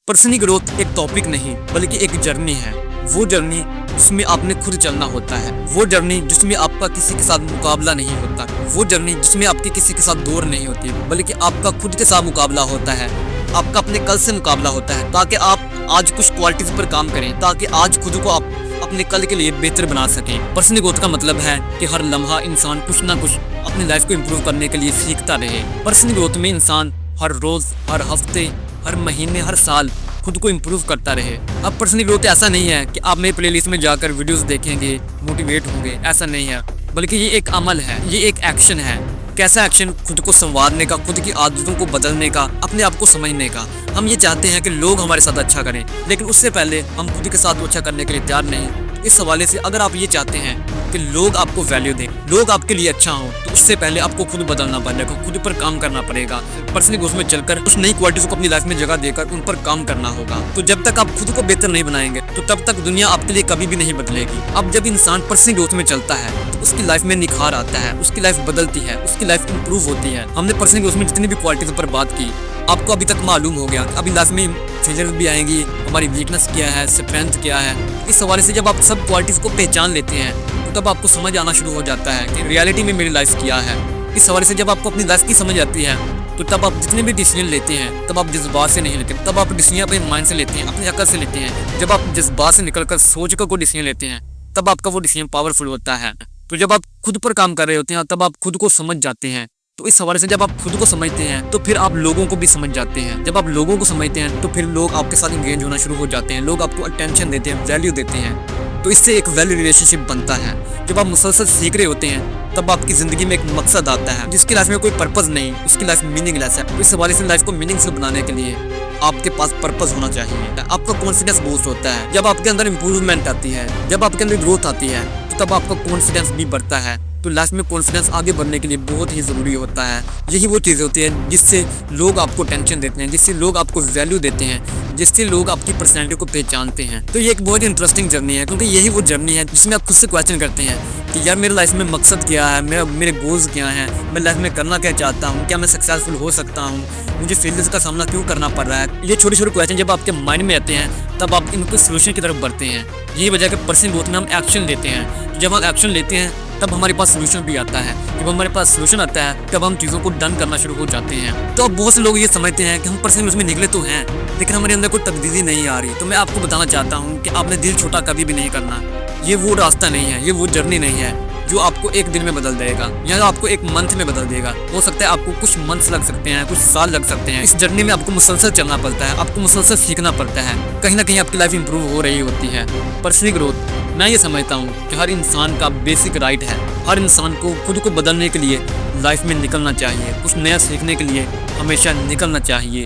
Personal growth एक topic नहीं बल्कि एक जर्नी है। वो जर्नी जिसमें आपने खुद चलना होता है, वो जर्नी जिसमें आपका किसी के साथ मुकाबला नहीं होता, वो जर्नी जिसमें आपकी किसी के साथ दौड़ नहीं होती बल्कि आपका खुद के साथ मुकाबला होता है, आपका अपने कल से मुकाबला होता है, ताकि आप आज कुछ क्वालिटीज पर काम करें, ताकि आज खुद को आप अपने कल के लिए बेहतर बना सकें। पर्सनल ग्रोथ का मतलब है कि हर लम्हा इंसान कुछ ना कुछ अपनी लाइफ को इम्प्रूव करने के लिए सीखता रहे। पर्सनल ग्रोथ में इंसान हर रोज, हर हफ्ते, हर महीने, हर साल खुद को इम्प्रूव करता रहे। अब पर्सनल ग्रोथ ऐसा नहीं है कि आप मेरी प्लेलिस्ट में जाकर वीडियोस देखेंगे, मोटिवेट होंगे, ऐसा नहीं है, बल्कि ये एक अमल है, ये एक एक्शन है। कैसा एक्शन? खुद को संवारने का, खुद की आदतों को बदलने का, अपने आप को समझने का। हम ये चाहते हैं कि लोग हमारे साथ अच्छा करें, लेकिन उससे पहले हम खुद के साथ अच्छा करने के लिए तैयार नहीं। इस हवाले से अगर आप ये चाहते हैं कि लोग आपको वैल्यू दें, लोग आपके लिए अच्छा हो, तो उससे पहले आपको खुद बदलना पड़ेगा, खुद पर काम करना पड़ेगा। पर्सनल ग्रोथ में चलकर कुछ नई क्वालिटीज को अपनी लाइफ में जगह देकर उन पर काम करना होगा। तो जब तक आप खुद को बेहतर नहीं बनाएंगे तो तब तक दुनिया आपके लिए कभी भी नहीं बदलेगी। अब जब इंसान पर्सनल ग्रोथ में चलता है तो उसकी लाइफ में निखार आता है, उसकी लाइफ बदलती है, उसकी लाइफ इंप्रूव होती है। हमने पर्सनल ग्रोथ में जितनी भी क्वालिटीज पर बात की, आपको अभी तक मालूम हो गया कि अभी लाइफ में फेलियर भी आएंगी, हमारी वीकनेस क्या है, स्ट्रेंथ क्या है। इस हवाले से जब आप सब क्वालिटीज को पहचान लेते हैं तो तब आपको समझ आना शुरू हो जाता है कि रियलिटी में मेरी लाइफ क्या है। इस हवाले से जब आपको अपनी लाइफ की समझ आती है तो तब आप जितने भी डिसीजन लेते हैं तब आप जज्बात से नहीं लेते, तब आप डिसीजन अपने माइंड से लेते हैं, अपनी अकल से लेते हैं। जब आप जज्बात से निकलकर सोच कर कोई डिसीजन लेते हैं तब आपका वो डिसीजन पावरफुल होता है। तो जब आप खुद पर काम कर रहे होते हैं तब आप खुद को समझ जाते हैं। तो इस हवाले से जब आप खुद को समझते हैं तो फिर आप लोगों को भी समझ जाते हैं। जब आप लोगों को समझते हैं तो फिर लोग आपके साथ इंगेज होना शुरू हो जाते हैं, लोग आपको अटेंशन देते हैं, वैल्यू देते हैं। तो इससे एक वैल्यू रिलेशनशिप बनता है। जब आप मुसलसल सीख रहे होते हैं तब आपकी ज़िंदगी में एक मकसद आता है। जिसकी लाइफ में कोई पर्पज़ नहीं, उसकी लाइफ मीनिंगलेस है। तो इस हवाले से लाइफ को मीनिंगफुल बनाने के लिए आपके पास पर्पज़ होना चाहिए। आपका कॉन्फिडेंस बूस्ट होता है जब आपके अंदर इंप्रूवमेंट आती है, जब आपके अंदर ग्रोथ आती है तो तब आपका कॉन्फिडेंस भी बढ़ता है। तो लाइफ में कॉन्फिडेंस आगे बढ़ने के लिए बहुत ही ज़रूरी होता है। यही वो चीज़ें होती हैं जिससे लोग आपको टेंशन देते हैं, जिससे लोग आपको वैल्यू देते हैं, जिससे लोग आपकी पर्सनैलिटी को पहचानते हैं। तो ये एक बहुत ही इंटरेस्टिंग जर्नी है, क्योंकि यही वो जर्नी है जिसमें आप खुद से क्वेश्चन करते हैं कि यार मेरे लाइफ में मकसद क्या है, मेरे गोल्स क्या हैं, मैं लाइफ में करना क्या चाहता हूँ, क्या मैं सक्सेसफुल हो सकता हूँ, मुझे फेलियर्स का सामना क्यों करना पड़ रहा है। ये छोटे छोटे क्वेश्चन जब आपके माइंड में आते हैं तब आप इनको सोल्यूशन की तरफ बढ़ते हैं। यही वजह है कि पर्सनल ग्रोथ में हम एक्शन लेते हैं। जब हम एक्शन लेते हैं तब हमारे पास सोल्यूशन भी आता है। जब हमारे पास सोल्यूशन आता है तब हम चीज़ों को डन करना शुरू हो जाते हैं। तो अब बहुत से लोग ये समझते हैं कि हम पर्सनल ग्रोथ में निकले तो हैं, लेकिन हमारे अंदर कोई तब्दीली नहीं आ रही। तो मैं आपको बताना चाहता हूँ कि आपने दिल छोटा कभी भी नहीं करना। ये वो रास्ता नहीं है, ये वो जर्नी नहीं है जो आपको एक दिन में बदल देगा या आपको एक मंथ में बदल देगा। हो सकता है आपको कुछ मंथ्स लग सकते हैं, कुछ साल लग सकते हैं। इस जर्नी में आपको मुसलसल चलना पड़ता है, आपको मुसलसल सीखना पड़ता है। कहीं ना कहीं आपकी लाइफ इंप्रूव हो रही होती है। पर्सनल ग्रोथ मैं ये समझता हूँ कि हर इंसान का बेसिक राइट है। हर इंसान को खुद को बदलने के लिए लाइफ में निकलना चाहिए, कुछ नया सीखने के लिए हमेशा निकलना चाहिए।